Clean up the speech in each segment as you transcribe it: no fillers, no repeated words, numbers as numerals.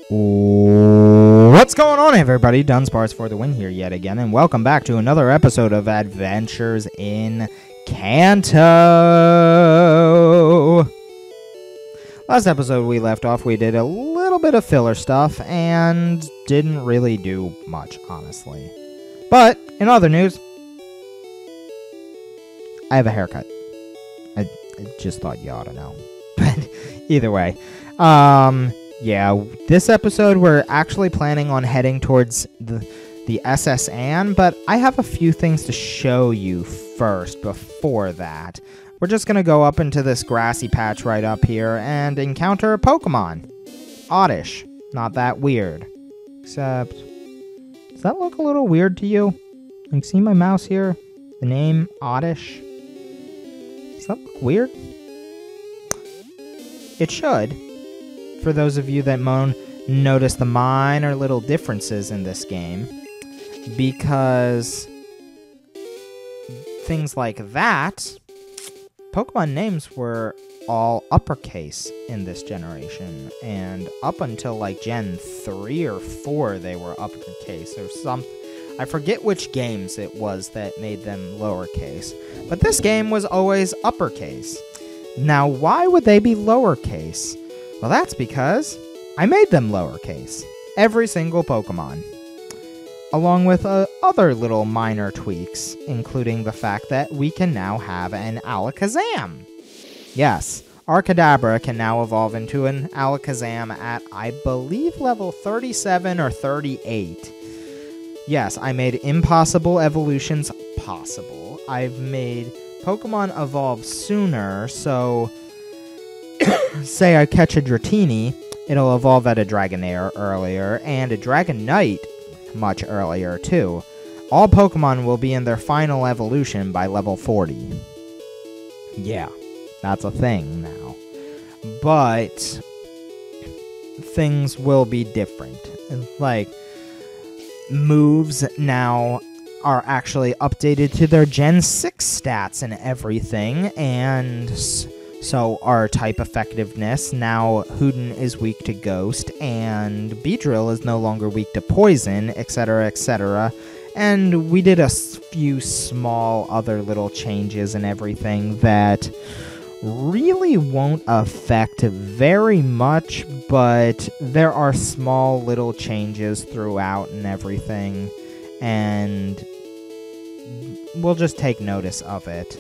What's going on, everybody? Dunsparce for the win here yet again, and welcome back to another episode of Adventures in Kanto. Last episode we left off, we did a little bit of filler stuff and didn't really do much, honestly. But, in other news, I have a haircut. I just thought you ought to know. But, either way, yeah, this episode we're actually planning on heading towards the S.S Anne, but I have a few things to show you first before that. We're just going to go up into this grassy patch right up here and encounter a Pokemon. Oddish. Not that weird. Except, does that look a little weird to you? Like, see my mouse here? The name Oddish? Does that look weird? It should. For those of you that notice the minor little differences in this game, because things like that, Pokemon names were all uppercase in this generation, and up until like Gen 3 or 4 they were uppercase, or something. I forget which games it was that made them lowercase, but this game was always uppercase. Now, why would they be lowercase? Well, that's because I made them lowercase. Every single Pokemon. Along with other little minor tweaks, including the fact that we can now have an Alakazam. Yes, Arcadabra can now evolve into an Alakazam at, I believe, level 37 or 38. Yes, I made impossible evolutions possible. I've made Pokemon evolve sooner, so say I catch a Dratini, it'll evolve at a Dragonair earlier, and a Dragonite much earlier, too. All Pokemon will be in their final evolution by level 40. Yeah, that's a thing now. But things will be different. Like, moves now are actually updated to their Gen 6 stats and everything, and so our type effectiveness, now Hoodin is weak to Ghost, and Beedrill is no longer weak to Poison, etc., etc. And we did a few small other little changes and everything that really won't affect very much, but there are small little changes throughout and everything, and we'll just take notice of it.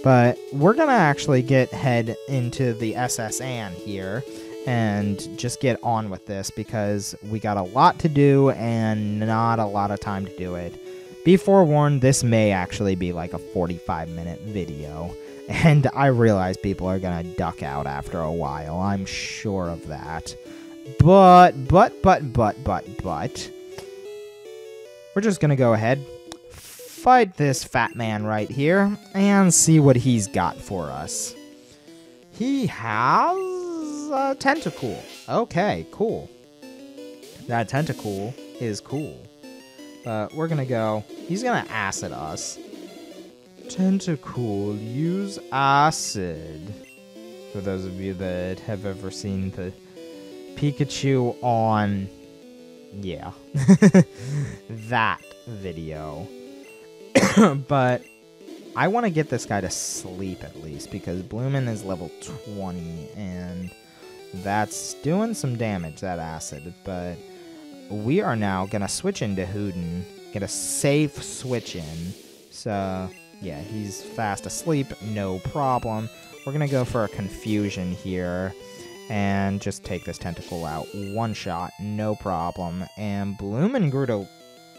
But we're going to actually head into the S.S Anne here and just get on with this because we got a lot to do and not a lot of time to do it. Be forewarned, this may actually be like a 45-minute video. And I realize people are going to duck out after a while. I'm sure of that. But, we're just going to go ahead, fight this fat man right here, and see what he's got for us. He has a Tentacool. Okay, cool. That Tentacool is cool. We're gonna go, he's gonna acid us. Tentacool, use acid. For those of you that have ever seen the Pikachu on, yeah, that video. But I want to get this guy to sleep at least, because Bloomin' is level 20, and that's doing some damage, that acid. But we are now going to switch into Hoodin, get a safe switch in. So, yeah, he's fast asleep, no problem. We're going to go for a confusion here and just take this Tentacle out. One shot, no problem. And Bloomin' grew to...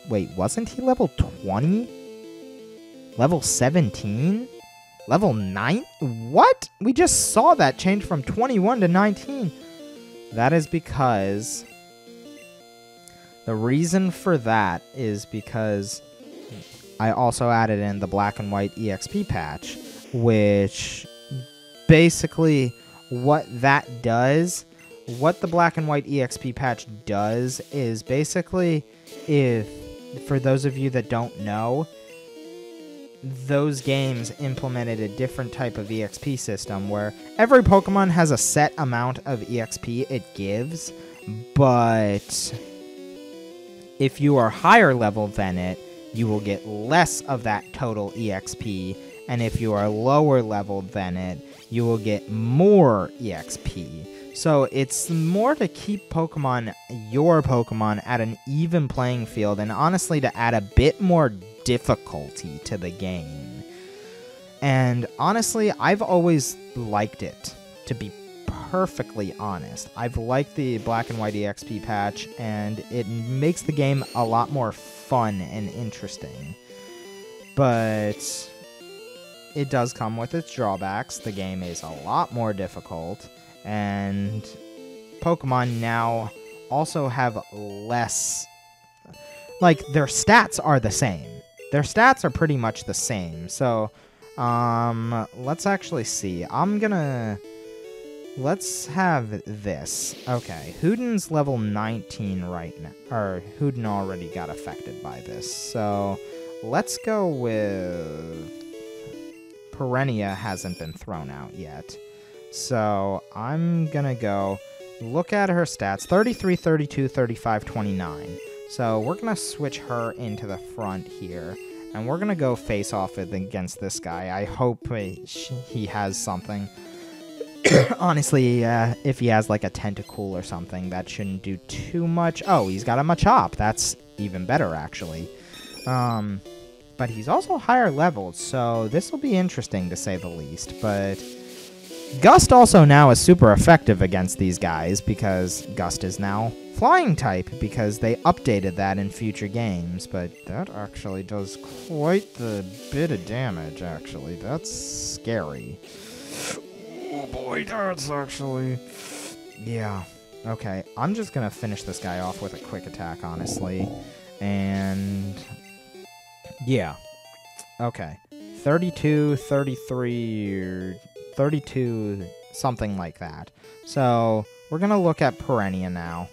Wait, wasn't he level 20? Level 17? Level 9? What? We just saw that change from 21 to 19. That is because... The reason for that is because I also added in the Black and White EXP patch, which basically what that does, what the Black and White EXP patch does is basically, for those of you that don't know, those games implemented a different type of EXP system where every Pokemon has a set amount of EXP it gives, but if you are higher level than it, you will get less of that total EXP, and if you are lower level than it, you will get more EXP. So it's more to keep your Pokemon at an even playing field, and honestly to add a bit more difficulty to the game. And honestly, I've always liked it, to be perfectly honest. I've liked the Black and White EXP patch, and it makes the game a lot more fun and interesting. But it does come with its drawbacks. The game is a lot more difficult, and Pokemon now also have less... Like, their stats are the same. Their stats are pretty much the same. So, let's actually see. Let's have this. Okay, Hoodin's level 19 right now. Or, Hoodin already got affected by this. So, let's go with... Perennia hasn't been thrown out yet. So, I'm gonna go look at her stats. 33, 32, 35, 29. So, we're gonna switch her into the front here. And we're gonna go face off against this guy. I hope he has something. Honestly, if he has like a Tentacool or something, that shouldn't do too much. Oh, he's got a Machop. That's even better, actually. But he's also higher leveled, so this will be interesting to say the least. But Gust also now is super effective against these guys, because Gust is now Flying type, because they updated that in future games. But that actually does quite the bit of damage, actually. That's scary. Oh boy, that's actually... Yeah. Okay, I'm just gonna finish this guy off with a quick attack, honestly. And... yeah. Okay. 32, 33, 32, something like that. So, we're gonna look at Perennia now.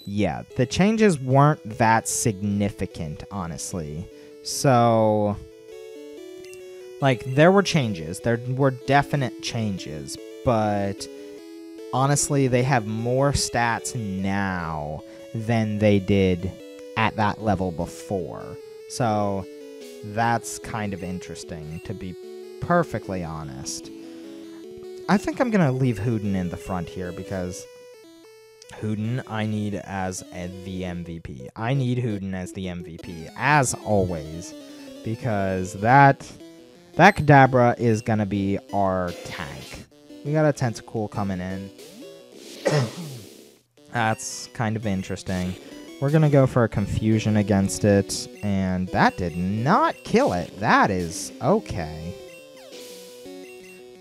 Yeah, the changes weren't that significant, honestly. So... like, there were changes. There were definite changes. But, honestly, they have more stats now than they did at that level before. So, that's kind of interesting, to be perfectly honest. I think I'm going to leave Hoodin in the front here, because Hoodin I need as the MVP. I need Hoodin as the MVP, as always, because that Kadabra is going to be our tank. We got a Tentacool coming in. That's kind of interesting. We're going to go for a Confusion against it, and that did not kill it. That is okay.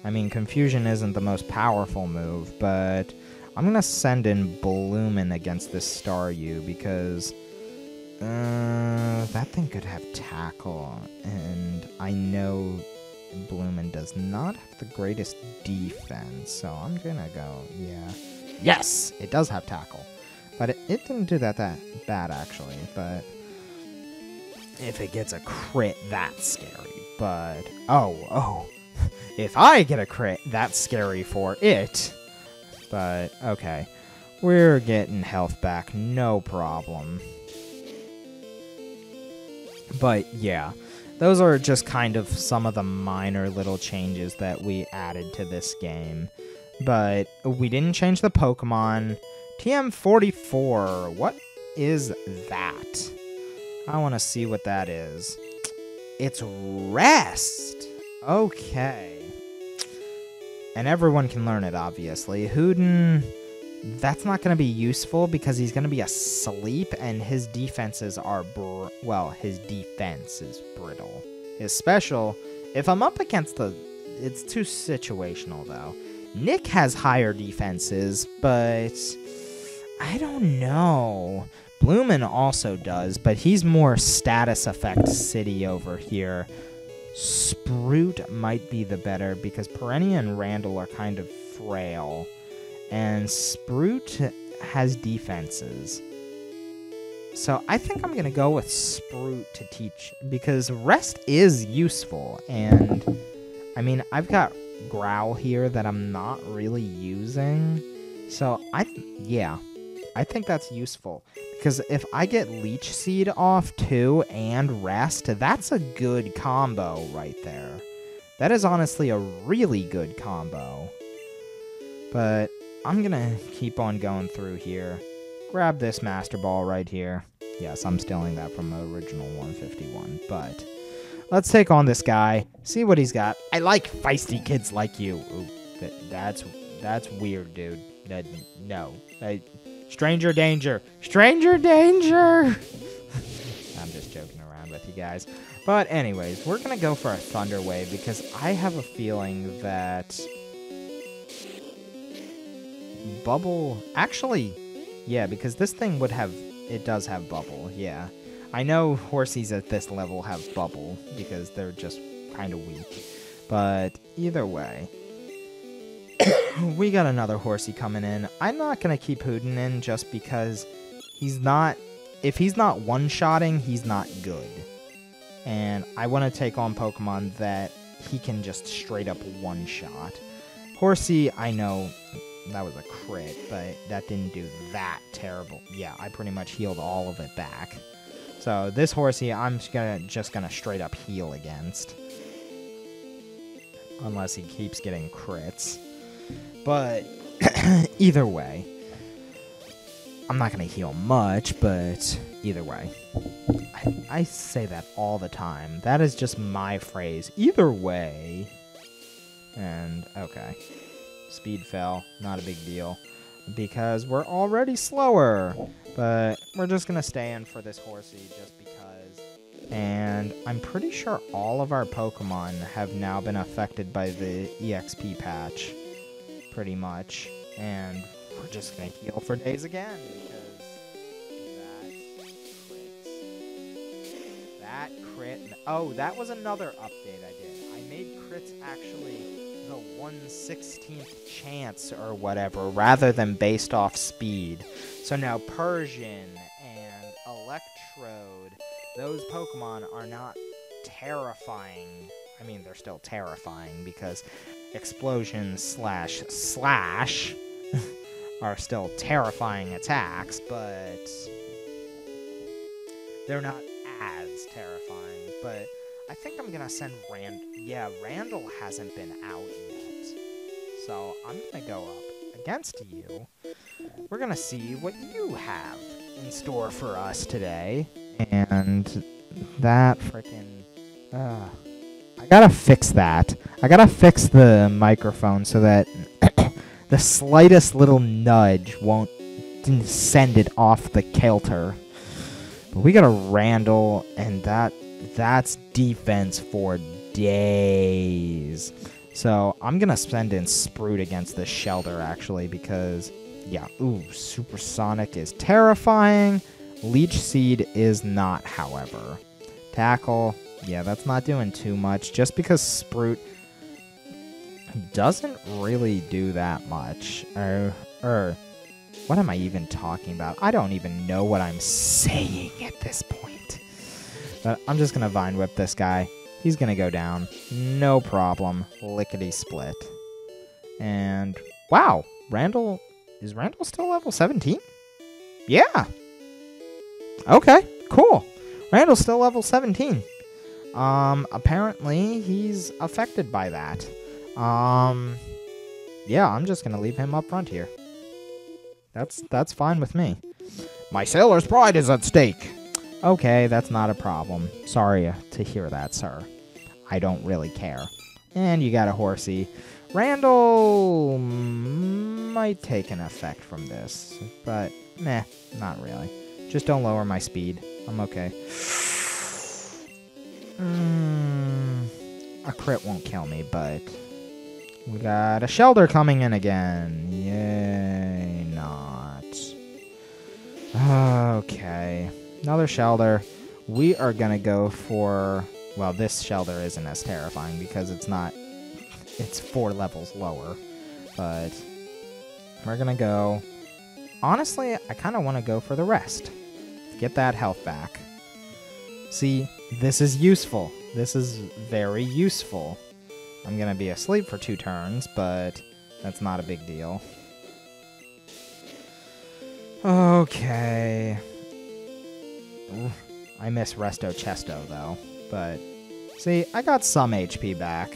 I mean, Confusion isn't the most powerful move, but I'm going to send in Bloomin' against this Staryu, because that thing could have Tackle, and I know Bloomin' does not have the greatest defense, so I'm going to go, yeah. Yes! It does have Tackle. But it didn't do that bad, actually. But if it gets a crit, that's scary. But, oh. If I get a crit, that's scary for it. But, okay. We're getting health back, no problem. But, yeah. Those are just kind of some of the minor little changes that we added to this game. But we didn't change the Pokemon. TM44, what is that? I want to see what that is. It's Rest! Okay. And everyone can learn it, obviously. Hoodin, that's not going to be useful because he's going to be asleep and his defenses are, his defense is brittle. His special, if I'm up against it's too situational, though. Nick has higher defenses, but I don't know. Bloomin' also does, but he's more status effect city over here. Sprout might be the better, because Perennia and Randall are kind of frail. And Sprout has defenses. So I think I'm going to go with Sprout to teach, because Rest is useful. And, I mean, I've got Growl here that I'm not really using. So, yeah, I think that's useful. Because if I get Leech Seed off too and Rest, that's a good combo right there. That is honestly a really good combo. But I'm gonna keep on going through here. Grab this Master Ball right here. Yes, I'm stealing that from the original 151, but let's take on this guy, see what he's got. I like feisty kids like you. Ooh, that's weird, dude. No. Stranger danger. Stranger danger! I'm just joking around with you guys. But anyways, we're going to go for a Thunder Wave because I have a feeling that Bubble... Actually, yeah, because this thing would have... It does have Bubble, yeah. I know Horsies at this level have Bubble because they're just kind of weak. But either way... we got another Horsey coming in. I'm not going to keep Hooten in just because he's not... If he's not one-shotting, he's not good. And I want to take on Pokemon that he can just straight up one-shot. Horsey, I know that was a crit, but that didn't do that terrible. Yeah, I pretty much healed all of it back. So this Horsey, I'm just gonna straight up heal against. Unless he keeps getting crits. But either way, I'm not going to heal much, but either way. I say that all the time. That is just my phrase. Either way. And, okay. Speed fell. Not a big deal. Because we're already slower. But we're just going to stay in for this Horsey just because. And I'm pretty sure all of our Pokemon have now been affected by the EXP patch. Pretty much. And we're just going to heal for days again. Because that crit... Oh, that was another update I did. I made crits actually the 1/16th chance or whatever, rather than based off speed. So now Persian and Electrode, those Pokemon are not terrifying. I mean, they're still terrifying because Explosion slash are still terrifying attacks, but they're not as terrifying. But I think I'm gonna send Randall. Yeah, Randall hasn't been out yet, so I'm gonna go up against you. We're gonna see what you have in store for us today, and that freaking. I gotta fix that. I gotta fix the microphone so that the slightest little nudge won't send it off the kilter. But we got a Randall, and that's defense for days. So I'm gonna send in Sprout against this Shelter, actually, because, yeah, ooh, Supersonic is terrifying. Leech Seed is not, however. Tackle... Yeah, that's not doing too much, just because Sprout doesn't really do that much. What am I even talking about? I don't even know what I'm saying at this point. But I'm just going to Vine Whip this guy. He's going to go down. No problem. Lickety-split. And, wow, is Randall still level 17? Yeah. Okay, cool. Randall's still level 17. Apparently he's affected by that. Yeah, I'm just gonna leave him up front here. That's fine with me. My sailor's pride is at stake. Okay, that's not a problem. Sorry to hear that, sir. I don't really care. And you got a Horsey. Randall might take an effect from this, but meh, not really. Just don't lower my speed. I'm okay. A crit won't kill me, but we got a Shelter coming in again. Yay, not. Okay. Another Shelter. We are going to go for... Well, this Shelter isn't as terrifying because it's not... It's 4 levels lower. But we're going to go... Honestly, I kind of want to go for the Rest. Get that health back. See, this is useful. This is very useful. I'm going to be asleep for 2 turns, but that's not a big deal. Okay. Oof. I miss Resto Chesto, though. But, see, I got some HP back.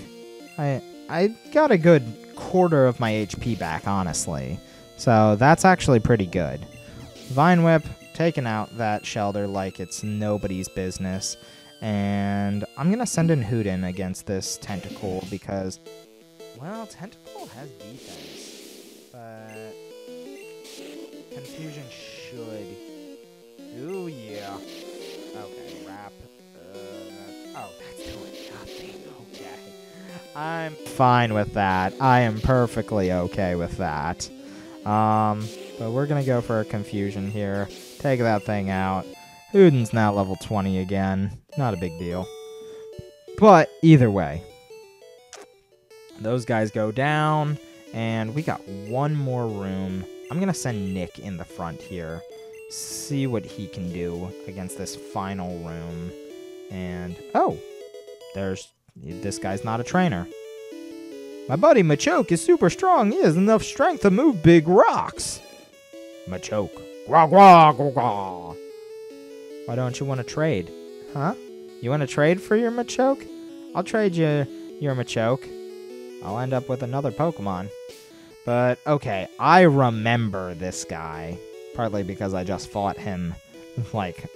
I got a good quarter of my HP back, honestly. So, that's actually pretty good. Vine Whip, taking out that Shelter like it's nobody's business. And I'm going to send in Hoodin against this Tentacle because, well, Tentacle has defense. But Confusion should. Ooh, yeah. Okay, Wrap. Oh, that's doing nothing. Okay. I'm fine with that. I am perfectly okay with that. But we're going to go for a Confusion here. Take that thing out. Hoodin's now level 20 again. Not a big deal. But either way, those guys go down, and we got one more room. I'm going to send Nick in the front here. See what he can do against this final room. And, oh, this guy's not a trainer. My buddy Machoke is super strong. He has enough strength to move big rocks. Machoke. Gwah, gwah, gwah, gwah. Why don't you want to trade? Huh? You want to trade for your Machoke? I'll trade you your Machoke. I'll end up with another Pokemon. But, okay, I remember this guy. Partly because I just fought him, like,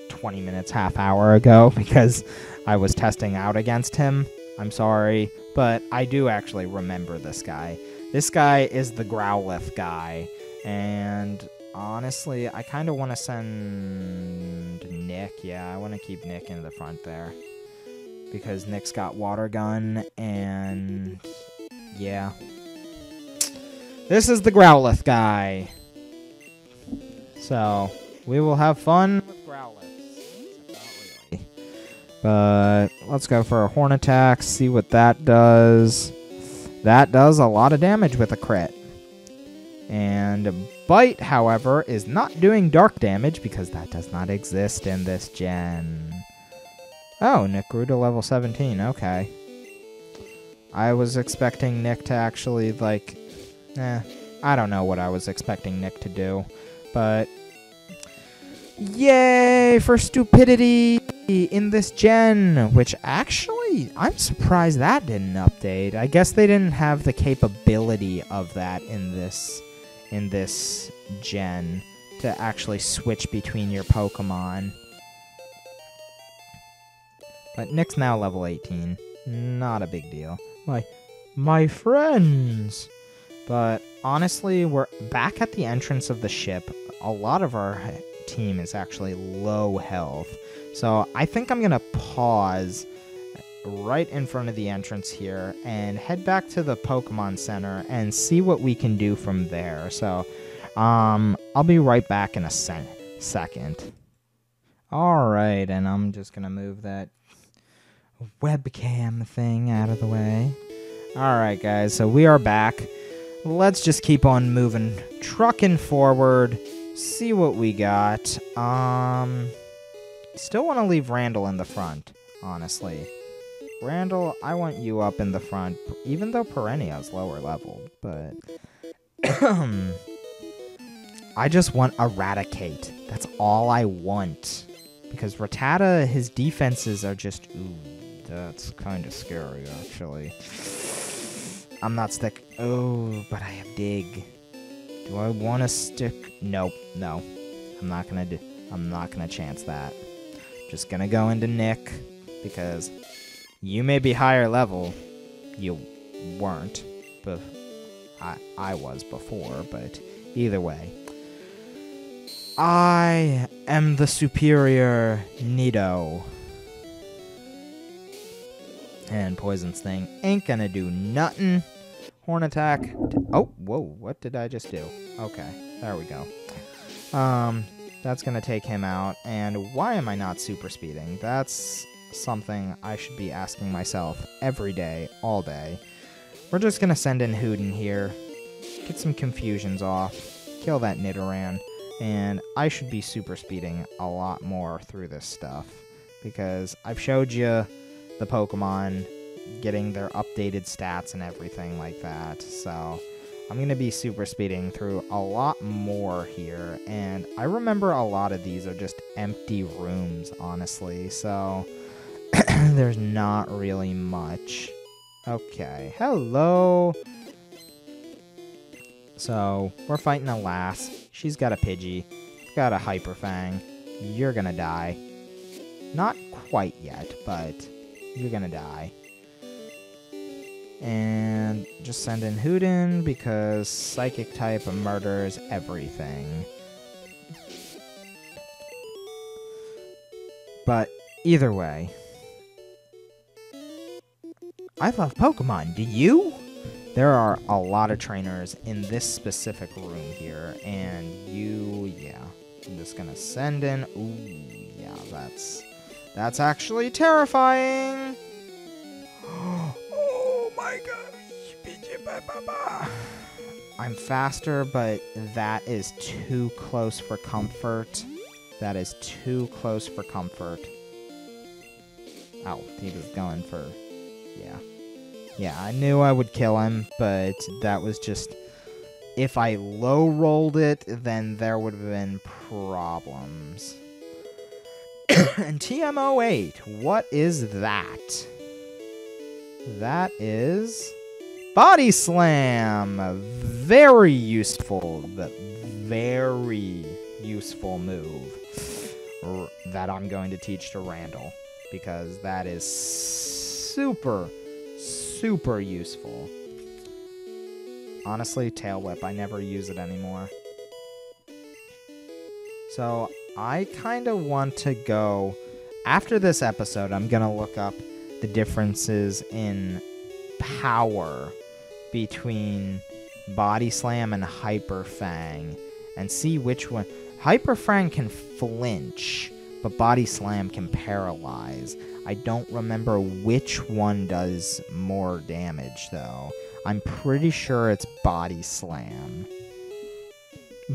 20 minutes, half hour ago. Because I was testing out against him. I'm sorry. But I do actually remember this guy. This guy is the Growlithe guy. And honestly, I kind of want to send Nick. Yeah, I want to keep Nick in the front there. Because Nick's got Water Gun, and yeah. This is the Growlithe guy. So, we will have fun with Growlithe. Not really. But let's go for a Horn Attack, see what that does. That does a lot of damage with a crit. And Bite, however, is not doing dark damage because that does not exist in this gen. Oh, Nick grew to level 17. Okay. I was expecting Nick to actually, like... I don't know what I was expecting Nick to do. But... yay for stupidity in this gen! Which, actually, I'm surprised that didn't update. I guess they didn't have the capability of that in this gen to actually switch between your Pokemon. But Nick's now level 18. Not a big deal. My friends! But honestly, we're back at the entrance of the ship. A lot of our team is actually low health. So I think I'm going to pause right in front of the entrance here and head back to the Pokemon Center and see what we can do from there. So I'll be right back in a second. Alright, and I'm just going to move that webcam thing out of the way. Alright, guys, so we are back. Let's just keep on moving, trucking forward, see what we got. Still want to leave Randall in the front, honestly. Randall, I want you up in the front, even though Perennia's lower level, but... I just want Eradicate. That's all I want. Because Rattata, his defenses are just... ooh, that's kind of scary, actually. I'm not stick... oh, but I have Dig. Do I want to stick... nope, no. I'm not gonna chance that. Just gonna go into Nick, because you may be higher level. You weren't, but I was before, but either way. I am the superior Nido. And Poison Sting ain't gonna do nothing. Horn Attack. Oh, whoa, what did I just do? Okay, there we go. That's gonna take him out. And why am I not super speeding? That's something I should be asking myself every day, all day. We're just gonna send in Hoodin here. Get some confusions off. Kill that Nidoran. And I should be super speeding a lot more through this stuff. Because I've showed you the Pokemon getting their updated stats and everything like that. So I'm going to be super speeding through a lot more here, and I remember a lot of these are just empty rooms, honestly, so there's not really much. Okay, hello. So, we're fighting a lass. She's got a Pidgey, got a Hyper Fang. You're gonna die. Not quite yet, but you're gonna die. And just send in Hooten because Psychic type murders everything. But either way, I love Pokemon. Do you? There are a lot of trainers in this specific room here, and yeah. I'm just gonna send in. Ooh, yeah, that's actually terrifying. Oh my gosh. I'm faster, but that is too close for comfort. That is too close for comfort. Oh, he was going for... Yeah. Yeah, I knew I would kill him, but that was just... If I low-rolled it, then there would have been problems. And TM08, what is that? That is... Body Slam! Very useful, but very useful move that I'm going to teach to Randall, because that is super, super useful. Honestly, Tail Whip, I never use it anymore. So, I kind of want to go... After this episode, I'm going to look up the differences in power between Body Slam and Hyper Fang and see which one. Hyper Fang can flinch, but Body Slam can paralyze. I don't remember which one does more damage, though. I'm pretty sure it's Body Slam.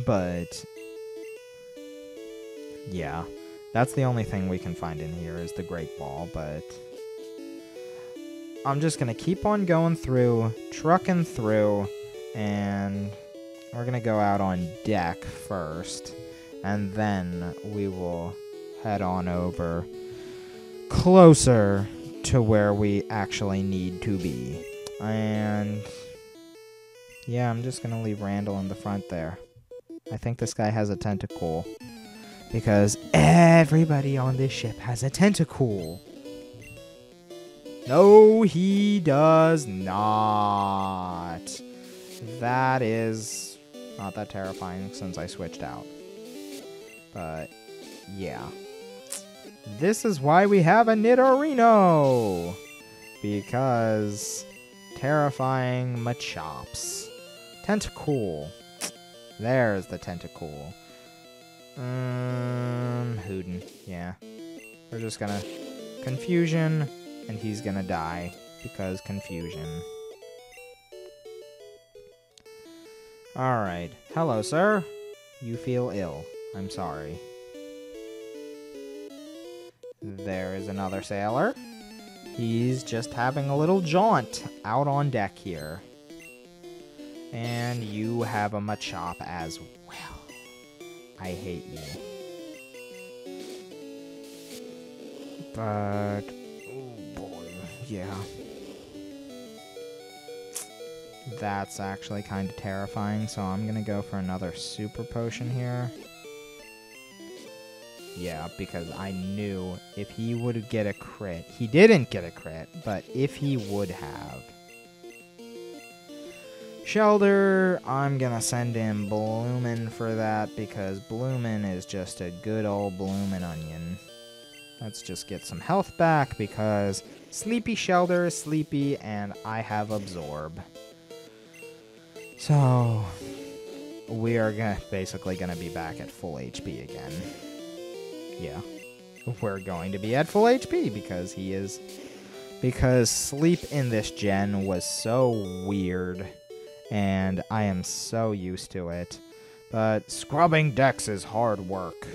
But yeah, that's the only thing we can find in here is the Great Ball, but I'm just going to keep on going through, trucking through, and we're going to go out on deck first, and then we will head on over closer to where we actually need to be. And yeah, I'm just going to leave Randall in the front there. I think this guy has a tentacle, because everybody on this ship has a tentacle. No, he does not. That is not that terrifying since I switched out. But, yeah. This is why we have a Nidorino. Because terrifying Machops. Tentacool. There's the Tentacool. Hooten. Yeah. We're just gonna... Confusion... And he's gonna die because confusion. Alright. Hello, sir. You feel ill. I'm sorry. There is another sailor. He's just having a little jaunt out on deck here. And you have a Machop as well. I hate you. But... yeah. That's actually kind of terrifying, so I'm gonna go for another super potion here. Yeah, because I knew if he would get a crit... He didn't get a crit, but if he would have... Shelter, I'm gonna send in Bloomin' for that, because Bloomin' is just a good old Bloomin' Onion. Let's just get some health back, because... Sleepy Shelter is sleepy, and I have Absorb. So, we are basically going to be back at full HP again. Yeah. We're going to be at full HP, because he is... Because sleep in this gen was so weird, and I am so used to it. But scrubbing decks is hard work.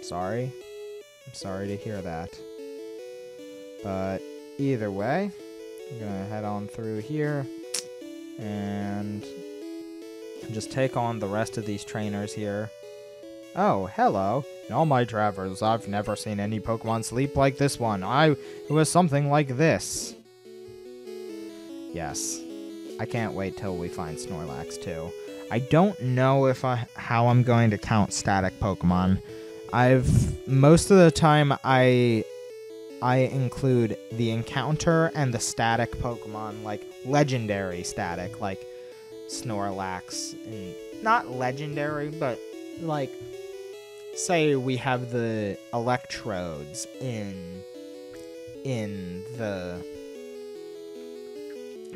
Sorry. I'm sorry to hear that. But either way, I'm going to head on through here, and just take on the rest of these trainers here. Oh, hello. In all my travels, I've never seen any Pokemon sleep like this one. It was something like this. Yes. I can't wait till we find Snorlax, too. I don't know how I'm going to count static Pokemon. Most of the time, I include the encounter and the static Pokemon, like legendary static, like Snorlax. And not legendary, but like, say we have the electrodes in the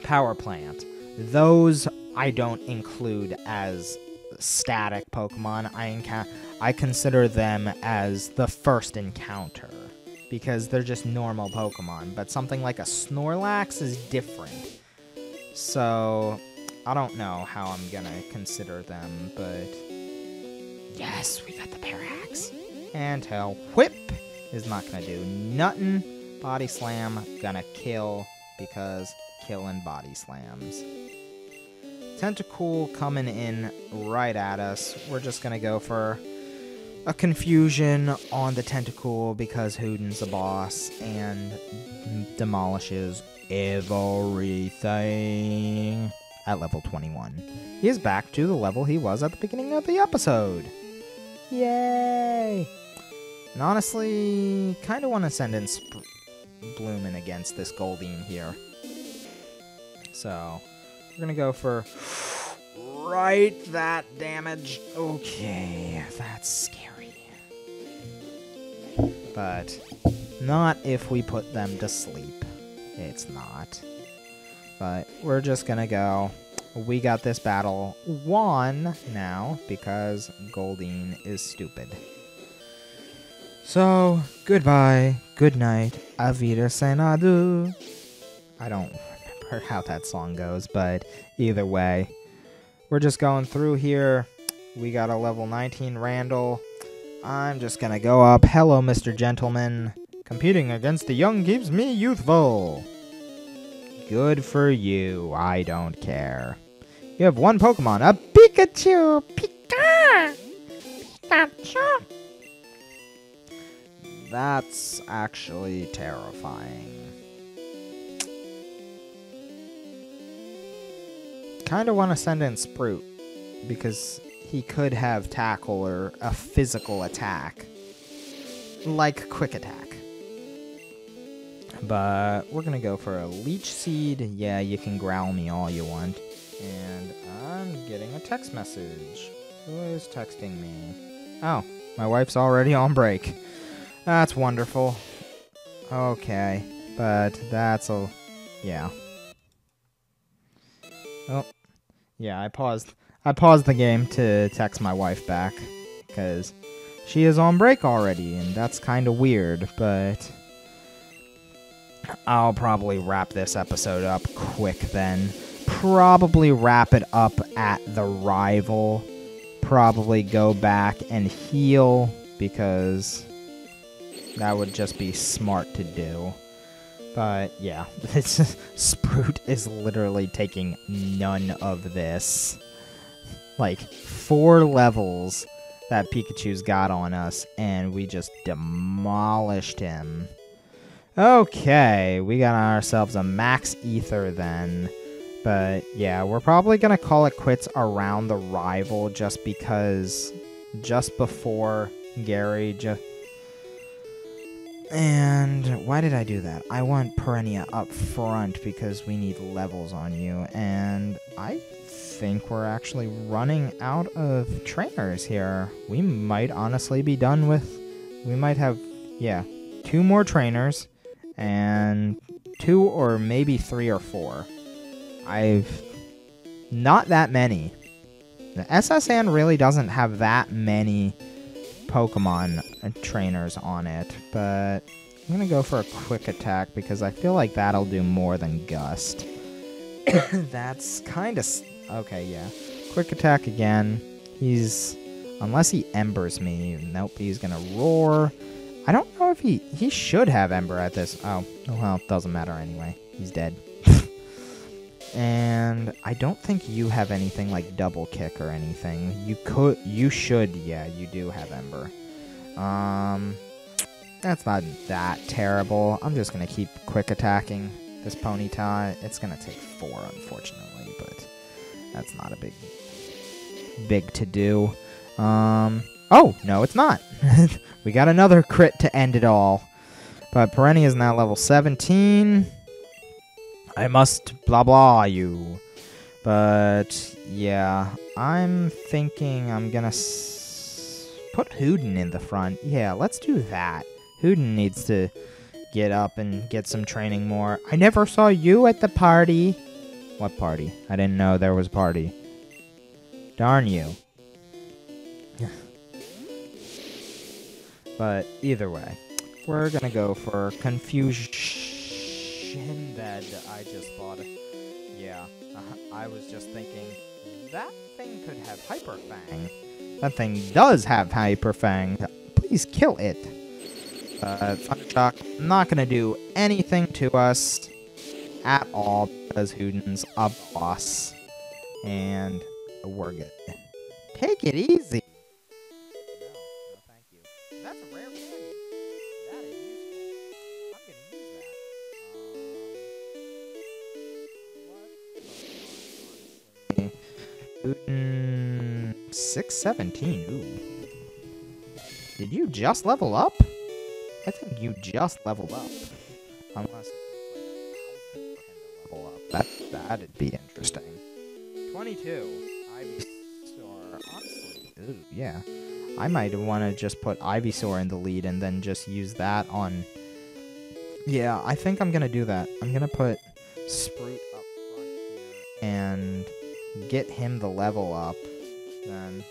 power plant. Those I don't include as static Pokemon. I consider them as the first encounter because they're just normal Pokemon. But something like a Snorlax is different. So I don't know how I'm gonna consider them, but yes, we got the Parax. And Tail Whip is not gonna do nothing. Body Slam gonna kill because killing body slams. Tentacool coming in right at us. We're just gonna go for a confusion on the Tentacool because Hooden's the boss and demolishes everything at level 21. He is back to the level he was at the beginning of the episode. Yay! And honestly, kind of want to send in Bloomin' against this Goldeen here. So, we're going to go for right that damage. Okay, that's scary. But not if we put them to sleep. It's not. But we're just going to go. We got this battle won now because Goldeen is stupid. So, goodbye, good night, auf Wiedersehen, adieu. I don't remember how that song goes, but either way, we're just going through here. We got a level 19 Randall. I'm just gonna go up. Hello, Mr. Gentleman. Competing against the young keeps me youthful. Good for you. I don't care. You have one Pokemon, a Pikachu. Pikachu. That's actually terrifying. Kind of want to send in Sprout because he could have Tackle or a physical attack, like Quick Attack. But we're going to go for a Leech Seed. Yeah, you can growl me all you want. And I'm getting a text message. Who is texting me? Oh, my wife's already on break. That's wonderful. Okay, but that's a... yeah. Oh, yeah, I paused the game to text my wife back, because she is on break already, and that's kind of weird, but I'll probably wrap this episode up quick then. Probably wrap it up at the rival. Probably go back and heal, because that would just be smart to do. But yeah, this Sprout is literally taking none of this. Like 4 levels that Pikachu's got on us, and we just demolished him. Okay, we got ourselves a Max Ether then. But yeah, we're probably going to call it quits around the rival just because just before Gary and why did I do that? I want Perennia up front because we need levels on you. And I think we're actually running out of trainers here. We might honestly be done with... we might have, yeah, 2 more trainers. And 2 or maybe 3 or 4. Not that many. The S.S Anne really doesn't have that many Pokemon trainers on it, but I'm gonna go for a Quick Attack because I feel like that'll do more than Gust. That's kind of... okay, yeah. Quick Attack again. Unless he Embers me. Nope, he's gonna Roar. I don't know if he should have Ember at this... oh, well, it doesn't matter anyway. He's dead. And I don't think you have anything like double kick or anything. You should, yeah, you do have Ember. That's not that terrible. I'm just gonna keep quick attacking this Ponyta. It's gonna take 4, unfortunately, but that's not a big to do. Oh, no, it's not. We got another crit to end it all. But Perennia is now level 17. I must blah blah you. But, yeah, I'm thinking I'm gonna put Hooden in the front. Yeah, let's do that. Hooden needs to get up and get some training more. I never saw you at the party. What party? I didn't know there was a party. Darn you. But either way, we're gonna go for Confusion Bed. I just thought, yeah, I was just thinking, that thing could have Hyper Fang. That thing does have Hyper Fang. Please kill it. Thundershock, not gonna do anything to us at all because Hooden's a boss. And we're good. Take it easy. No, thank you. That's a rare candy. That is useful. I'm gonna use that. Hooden 617. Ooh. Did you just level up? I think you just leveled up. Unless it was like 1,000 for him to level up. That'd be interesting. 22. Ivysaur. Honestly. Ooh, yeah. I might want to just put Ivysaur in the lead and then just use that on... Yeah, I think I'm going to do that. I'm going to put Sprout up front here and get him the level up. Then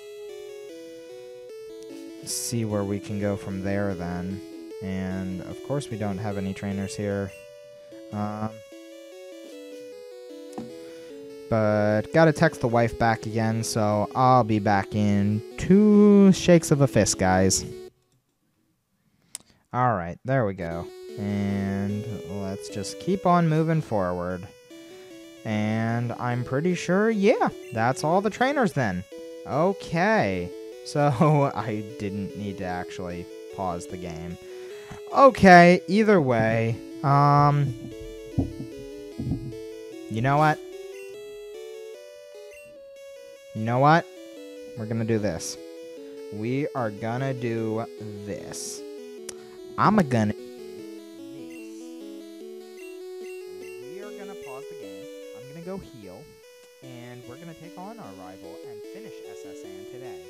see where we can go from there then. And, of course, we don't have any trainers here. But gotta text the wife back again, so I'll be back in 2 shakes of a fist, guys. Alright, there we go. And let's just keep on moving forward. And I'm pretty sure, yeah, that's all the trainers then. Okay, so I didn't need to actually pause the game. Okay, either way, you know what? You know what? We're gonna do this. We are gonna do this. I'm gonna... We are gonna pause the game. I'm gonna go heal. And we're gonna take on our rival and finish S.S Anne today.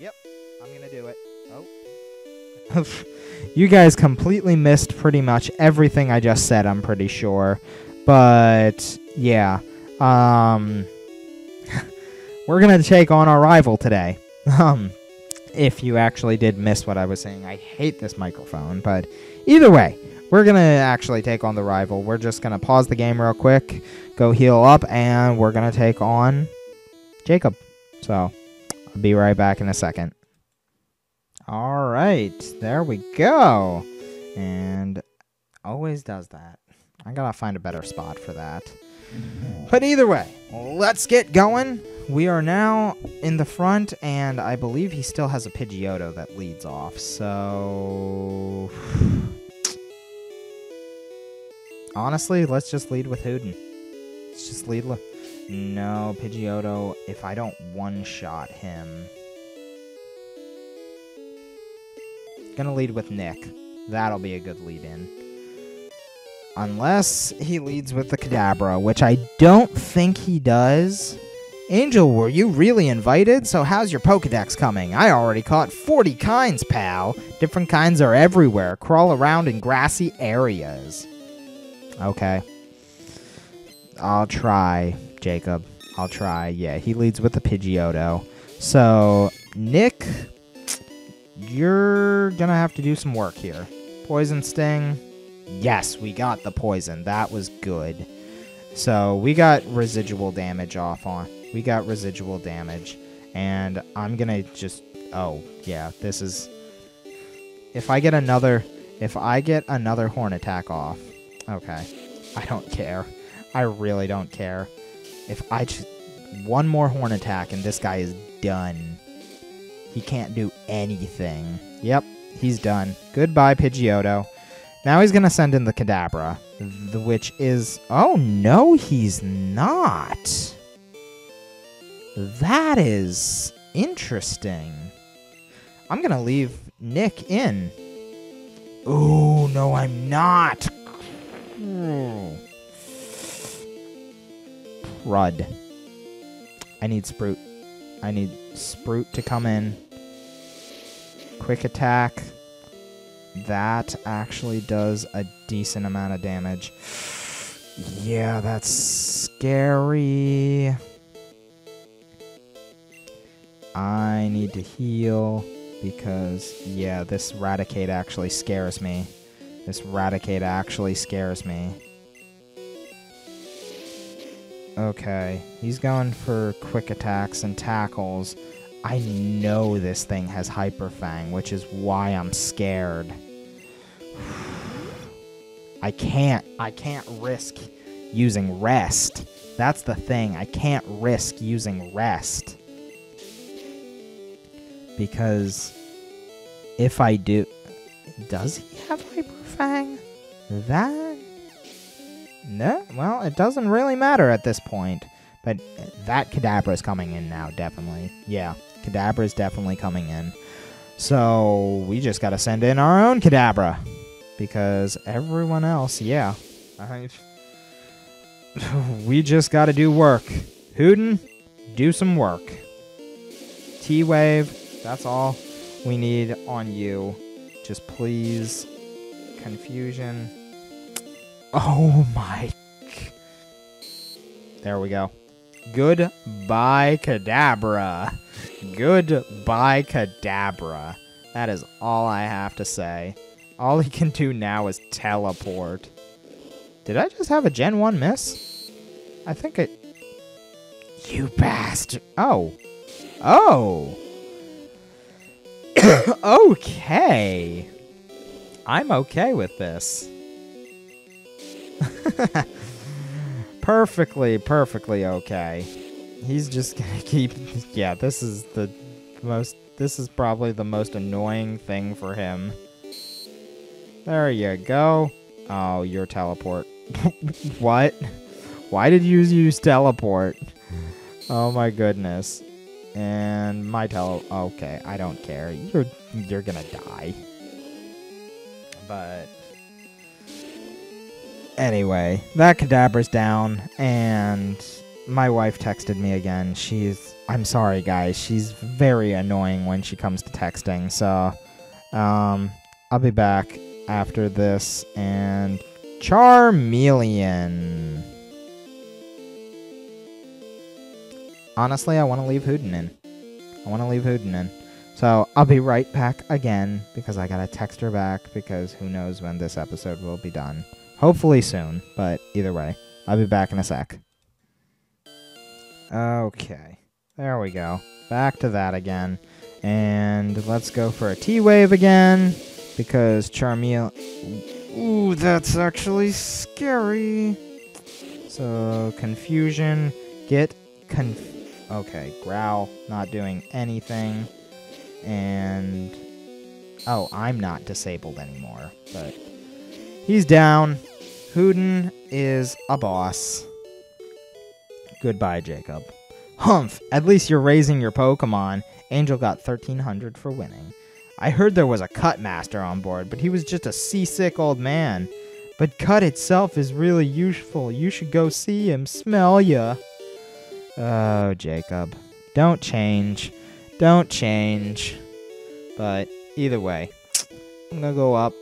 Yep, I'm gonna do it. Oh. You guys completely missed pretty much everything I just said, I'm pretty sure. But, yeah. We're gonna take on our rival today. If you actually did miss what I was saying. I hate this microphone, but either way, we're gonna actually take on the rival. We're just gonna pause the game real quick, go heal up, and we're gonna take on Jacob. So, I'll be right back in a second. Alright, there we go. And always does that. I gotta find a better spot for that. But either way, let's get going. We are now in the front, and I believe he still has a Pidgeotto that leads off, so... Honestly, let's just lead with Hooden. Let's just lead with... No, Pidgeotto, if I don't one-shot him... Gonna lead with Nick. That'll be a good lead-in. Unless he leads with the Kadabra, which I don't think he does. Angel, were you really invited? So how's your Pokedex coming? I already caught 40 kinds, pal. Different kinds are everywhere. Crawl around in grassy areas. Okay. I'll try, Jacob. I'll try. Yeah, he leads with the Pidgeotto. So, Nick, you're gonna have to do some work here. Poison Sting. Yes, we got the poison. That was good. So, we got residual damage off on. We got residual damage. And I'm gonna just... Oh, yeah, this is... If I get another horn attack off... Okay. I don't care. I really don't care. If I just... One more horn attack and this guy is done. He can't do anything. Yep, he's done. Goodbye, Pidgeotto. Now he's going to send in the Kadabra, which is... Oh, no, he's not. That is interesting. I'm going to leave Nick in. Oh, no, I'm not. Crud. I need Sprout. I need Sprout to come in. Quick attack. That actually does a decent amount of damage. Yeah, that's scary. I need to heal because, yeah, this Raticate actually scares me. This Raticate actually scares me. Okay, he's going for quick attacks and tackles. I know this thing has Hyper Fang, which is why I'm scared. I can't risk using Rest. That's the thing. I can't risk using Rest. Because if I do... Does he have Hyper Fang? That... No, well, it doesn't really matter at this point. But that Kadabra is coming in now, definitely. Yeah, Kadabra is definitely coming in. So we just got to send in our own Kadabra. Because everyone else, yeah. We just got to do work. Hooten, do some work. T-Wave, that's all we need on you. Just please. Confusion. Oh my. There we go. Goodbye, Kadabra. Goodbye, Kadabra. That is all I have to say. All he can do now is teleport. Did I just have a Gen 1 miss? I think it... You bastard. Oh. Oh. Okay. I'm okay with this. Perfectly okay. He's just gonna keep... Yeah, this is probably the most annoying thing for him. There you go. Oh, your teleport. What? Why did you use teleport? Oh my goodness. And my okay, I don't care. You're gonna die. But anyway, that Kadabra's down, and my wife texted me again. I'm sorry, guys. She's very annoying when she comes to texting. So, I'll be back after this, and Charmeleon. Honestly, I want to leave Hooten in. So, I'll be right back again, because I gotta text her back, because who knows when this episode will be done. Hopefully soon, but either way, I'll be back in a sec. Okay, there we go. Back to that again. And let's go for a T-Wave again, because Charmeleon... Ooh, that's actually scary. So, Confusion, get okay, Growl, not doing anything. And... Oh, I'm not disabled anymore, but... He's down. Hooten is a boss. Goodbye, Jacob. Humph, at least you're raising your Pokemon. Angel got 1,300 for winning. I heard there was a Cut Master on board, but he was just a seasick old man. But Cut itself is really useful. You should go see him. Smell ya. Oh, Jacob. Don't change. Don't change. But either way, I'm gonna go up,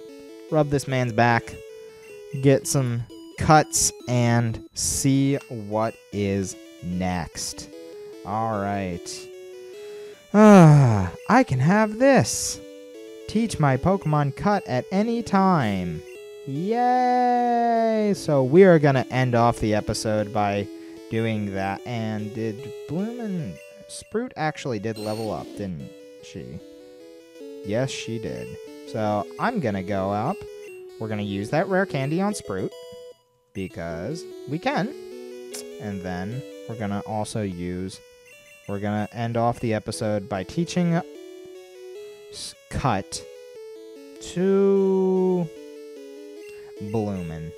rub this man's back, get some cuts, and see what is next. Alright. I can have this. Teach my Pokemon Cut at any time. Yay! So we are going to end off the episode by doing that. And did Bloomin' Sprout actually did level up, didn't she? Yes, she did. So I'm going to go up. We're going to use that rare candy on Sprout. because we can. And then we're going to also we're going to end off the episode by teaching Cut to Bloomin'.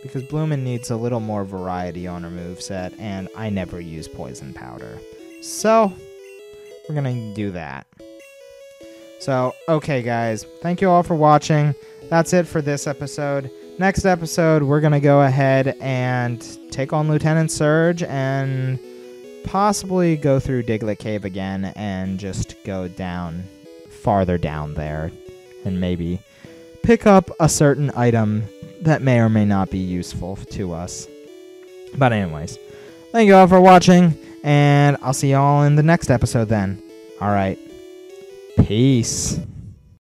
Because Bloomin' needs a little more variety on her moveset, and I never use Poison Powder. So, we're going to do that. So, okay guys, thank you all for watching. That's it for this episode. Next episode, we're going to go ahead and take on Lieutenant Surge and possibly go through Diglett Cave again and just go farther down there and maybe pick up a certain item that may or may not be useful to us. But anyways, thank you all for watching, and I'll see you all in the next episode then. Alright, peace.